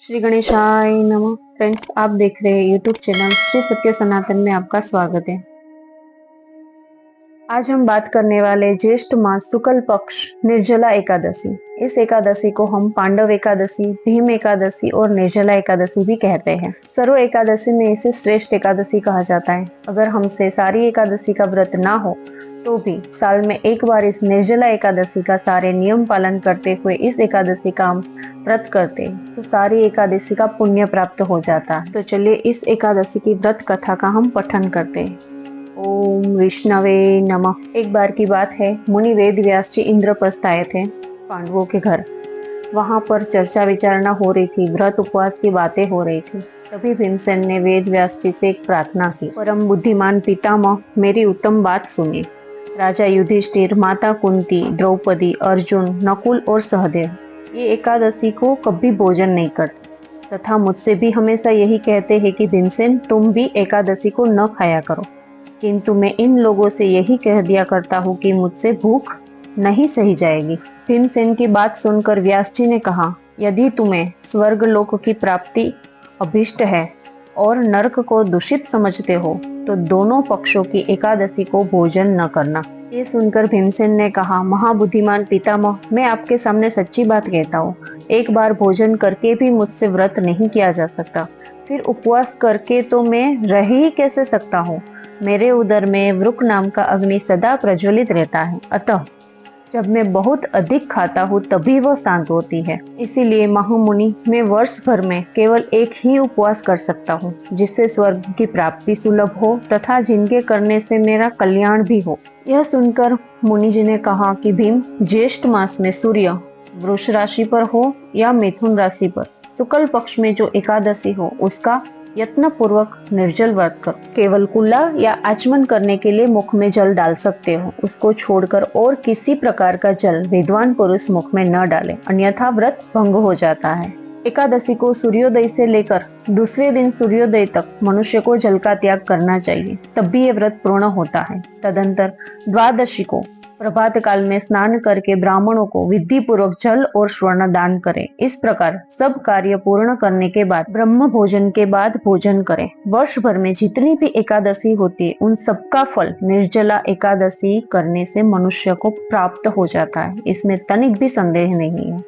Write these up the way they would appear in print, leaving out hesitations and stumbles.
श्री गणेशाय नमः। फ्रेंड्स, आप देख रहे हैं यूट्यूब चैनल श्री सत्य सनातन में आपका स्वागत है। आज हम बात करने वाले ज्येष्ठ मास शुक्ल पक्ष निर्जला एकादशी। इस एकादशी को हम पांडव एकादशी, भीम एकादशी और निर्जला एकादशी भी कहते हैं। सर्व एकादशी में इसे श्रेष्ठ एकादशी कहा जाता है। अगर हमसे सारी एकादशी का व्रत ना हो तो भी साल में एक बार इस निर्जला एकादशी का सारे नियम पालन करते हुए इस एकादशी का हम व्रत करते हैं तो सारी एकादशी का पुण्य प्राप्त हो जाता है। तो चलिए इस एकादशी की व्रत कथा का हम पठन करते हैं। ओम विष्णवे नमः। एक बार की बात है, मुनि वेद व्यास जी इंद्रप्रस्थ आए थे पांडवों के घर। वहां पर चर्चा विचारणा हो रही थी, व्रत उपवास की बातें हो रही थी। तभी भीमसेन ने वेद व्यास जी से एक प्रार्थना की, परम बुद्धिमान पितामह, मेरी उत्तम बात सुनिए। राजा युधिष्ठिर, माता कुंती, द्रौपदी, अर्जुन, नकुल और सहदेव ये एकादशी को कभी भोजन नहीं करते तथा मुझसे भी हमेशा यही कहते हैं कि भीमसेन तुम भी एकादशी को न खाया करो, किंतु मैं इन लोगों से यही कह दिया करता हूँ कि मुझसे भूख नहीं सही जाएगी। भीमसेन की बात सुनकर व्यास जी ने कहा, यदि तुम्हें स्वर्ग लोक की प्राप्ति अभिष्ट है और नरक को दूषित समझते हो तो दोनों पक्षों की एकादशी को भोजन न करना। ये सुनकर भीमसेन ने कहा, महाबुद्धिमान पितामह, मैं आपके सामने सच्ची बात कहता हूँ, एक बार भोजन करके भी मुझसे व्रत नहीं किया जा सकता, फिर उपवास करके तो मैं रह ही कैसे सकता हूँ। मेरे उदर में वृक नाम का अग्नि सदा प्रज्वलित रहता है, अतः जब मैं बहुत अधिक खाता हूँ तभी वह शांत होती है। इसीलिए महामुनि, मैं वर्ष भर में केवल एक ही उपवास कर सकता हूँ जिससे स्वर्ग की प्राप्ति सुलभ हो तथा जिनके करने से मेरा कल्याण भी हो। यह सुनकर मुनि जी ने कहा कि भीम, ज्येष्ठ मास में सूर्य वृष राशि पर हो या मिथुन राशि पर शुक्ल पक्ष में जो एकादशी हो उसका यत्न पूर्वक निर्जल व्रत करो। केवल कुल्ला या आचमन करने के लिए मुख में जल डाल सकते हो, उसको छोड़कर और किसी प्रकार का जल विद्वान पुरुष मुख में न डाले, अन्यथा व्रत भंग हो जाता है। एकादशी को सूर्योदय से लेकर दूसरे दिन सूर्योदय तक मनुष्य को जल का त्याग करना चाहिए, तब भी ये व्रत पूर्ण होता है। तदंतर द्वादशी को प्रभात काल में स्नान करके ब्राह्मणों को विधि पूर्वक जल और स्वर्ण दान करें। इस प्रकार सब कार्य पूर्ण करने के बाद ब्रह्म भोजन के बाद भोजन करें। वर्ष भर में जितनी भी एकादशी होती है उन सबका फल निर्जला एकादशी करने से मनुष्य को प्राप्त हो जाता है, इसमें तनिक भी संदेह नहीं है।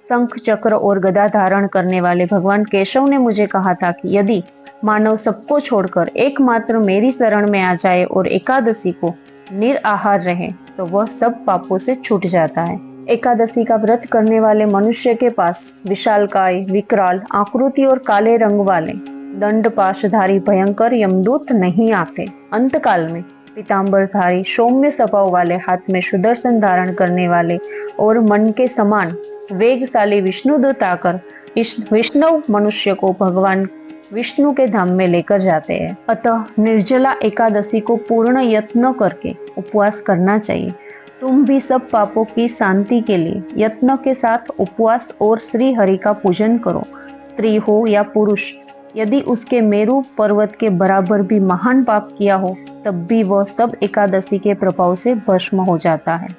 शंख चक्र और गदा धारण करने वाले भगवान केशव ने मुझे कहा था कि यदि मानव सबको छोड़कर एकमात्र मेरी शरण में आ जाए और एकादशी को निराहार रहे तो वह सब पापों से छूट जाता है। एकादशी का व्रत करने वाले मनुष्य के पास विशालकाय, विकराल आकृति और काले रंग वाले दंड पाशधारी भयंकर यमदूत नहीं आते। अंतकाल में पीतांबरधारी सौम्य स्वभाव वाले, हाथ में सुदर्शन धारण करने वाले और मन के समान वेगशाली विष्णुदूत आकर इस वैष्णव मनुष्य को भगवान विष्णु के धाम में लेकर जाते हैं। अतः निर्जला एकादशी को पूर्ण यत्न करके उपवास करना चाहिए। तुम भी सब पापों की शांति के लिए यत्न के साथ उपवास और श्री हरि का पूजन करो। स्त्री हो या पुरुष, यदि उसके मेरु पर्वत के बराबर भी महान पाप किया हो तब भी वह सब एकादशी के प्रभाव से भस्म हो जाता है।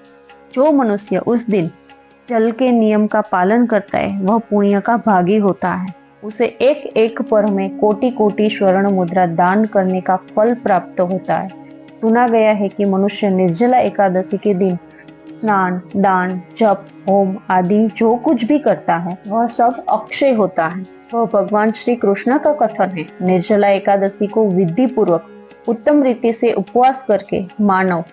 जो मनुष्य उस दिन जल के नियम का पालन करता है वह पुण्य का भागी होता है। उसे एक एक पर में कोटि कोटि स्वर्ण मुद्रा दान करने का फल प्राप्त होता है। सुना गया है कि मनुष्य निर्जला एकादशी के दिन स्नान, दान, जप, होम आदि जो कुछ भी करता है वह सब अक्षय होता है। वह भगवान श्री कृष्ण का कथन है। निर्जला एकादशी को विधि पूर्वक उत्तम रीति से उपवास करके मानव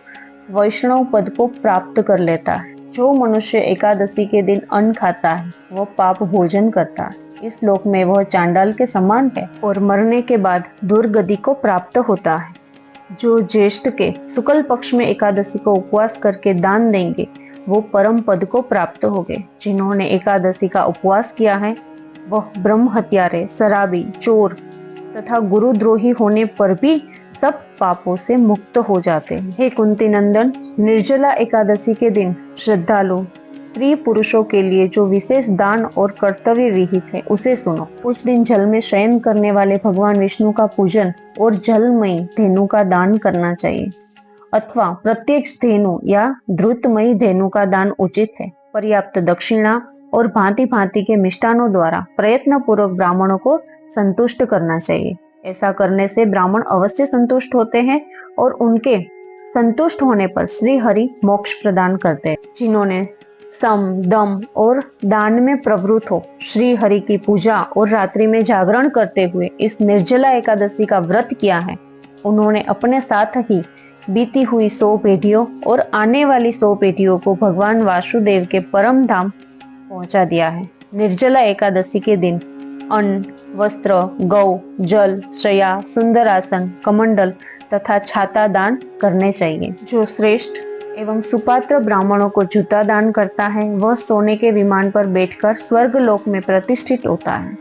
वैष्णव पद को प्राप्त कर लेता है। जो मनुष्य एकादशी के दिन अन्न खाता है वह पाप भोजन करता है। इस लोक में वह चांडाल के समान है और मरने के बाद दुर्गति को प्राप्त होता है। जो ज्येष्ठ के शुक्ल पक्ष में एकादशी को उपवास करके दान देंगे वो परम पद को प्राप्त होंगे। जिन्होंने एकादशी का उपवास किया है वह ब्रह्म हत्यारे, शराबी, चोर तथा गुरुद्रोही होने पर भी सब पापों से मुक्त हो जाते हैं। हे कुंती नंदन, निर्जला एकादशी के दिन श्रद्धालु स्त्री पुरुषों के लिए जो विशेष दान और कर्तव्य विहित है उसे सुनो। उस दिन जल में शयन करने वाले भगवान विष्णु का पूजन और जलमयी धेनु का दान करना चाहिए, अथवा प्रत्येक धेनु या द्रुतमयी धेनु का दान उचित है। पर्याप्त दक्षिणा और भांति भांति के मिष्टानों द्वारा प्रयत्न पूर्वक ब्राह्मणों को संतुष्ट करना चाहिए। ऐसा करने से ब्राह्मण अवश्य संतुष्ट होते हैं और उनके संतुष्ट होने पर श्री हरि मोक्ष प्रदान करते हैं। जिन्होंने सम, दम और दान में प्रवृत्त हो श्री हरि की पूजा और रात्रि में जागरण करते हुए इस निर्जला एकादशी का व्रत किया है, उन्होंने अपने साथ ही बीती हुई 100 पीढ़ियों और आने वाली 100 पीढ़ियों को भगवान वासुदेव के परम धाम पहुंचा दिया है। निर्जला एकादशी के दिन अन्न, वस्त्र, गौ, जल, शया, सुंदर आसन, कमंडल तथा छाता दान करने चाहिए। जो श्रेष्ठ एवं सुपात्र ब्राह्मणों को जूता दान करता है वह सोने के विमान पर बैठकर स्वर्ग लोक में प्रतिष्ठित होता है।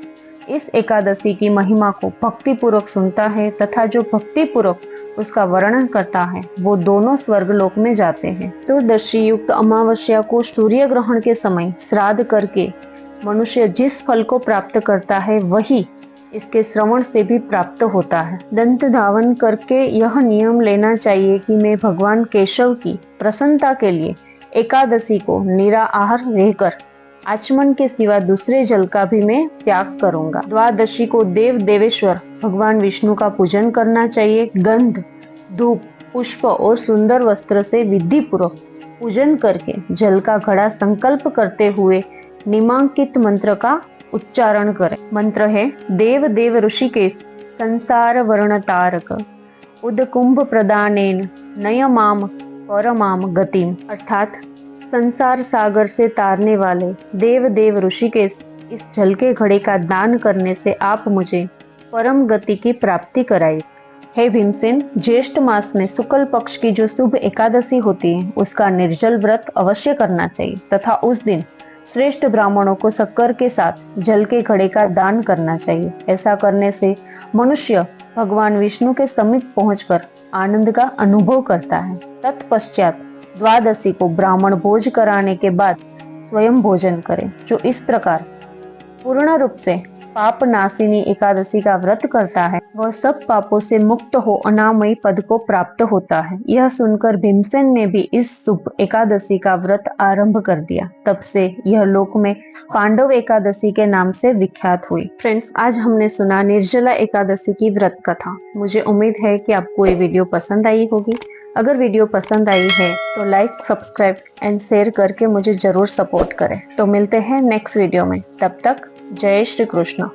इस एकादशी की महिमा को भक्ति पूर्वक सुनता है तथा जो भक्ति पूर्वक उसका वर्णन करता है वो दोनों स्वर्ग लोक में जाते हैं। चतुर्दशी युक्त अमावस्या को सूर्य ग्रहण के समय श्राद्ध करके मनुष्य जिस फल को प्राप्त करता है वही इसके श्रवण से भी प्राप्त होता है। दंत धावन करके यह नियम लेना चाहिए कि मैं भगवान केशव की प्रसन्नता के लिए एकादशी को निराहार रहकर आचमन के सिवा दूसरे जल का भी मैं त्याग करूंगा। द्वादशी को देव देवेश्वर भगवान विष्णु का पूजन करना चाहिए। गंध, धूप, पुष्प और सुंदर वस्त्र से विधि पूर्वक पूजन करके जल का घड़ा संकल्प करते हुए निमांकित मंत्र का उच्चारण करें। मंत्र है देव देव ऋषिकेश संसार वर्ण तारक उदकुंभ प्रदानेन नयमाम परमाम गतिम, अर्थात संसार सागर से तारने वाले देव देव ऋषिकेश इस जल के घड़े का दान करने से आप मुझे परम गति की प्राप्ति कराई। हे भीमसेन, ज्येष्ठ मास में शुक्ल पक्ष की जो शुभ एकादशी होती है उसका निर्जल व्रत अवश्य करना चाहिए तथा उस दिन श्रेष्ठ ब्राह्मणों को शक्कर के साथ जल के घड़े का दान करना चाहिए। ऐसा करने से मनुष्य भगवान विष्णु के समीप पहुंचकर आनंद का अनुभव करता है। तत्पश्चात द्वादशी को ब्राह्मण भोज कराने के बाद स्वयं भोजन करें। जो इस प्रकार पूर्ण रूप से पाप नाशिनी एकादशी का व्रत करता है वह सब पापों से मुक्त हो अनामयी पद को प्राप्त होता है। यह सुनकर भीमसेन ने भी इस शुभ एकादशी का व्रत आरंभ कर दिया। तब से यह लोक में पांडव एकादशी के नाम से विख्यात हुई। फ्रेंड्स, आज हमने सुना निर्जला एकादशी की व्रत कथा। मुझे उम्मीद है कि आपको ये वीडियो पसंद आई होगी। अगर वीडियो पसंद आई है तो लाइक, सब्सक्राइब एंड शेयर करके मुझे जरूर सपोर्ट करें। तो मिलते हैं नेक्स्ट वीडियो में। तब तक जय श्री कृष्ण।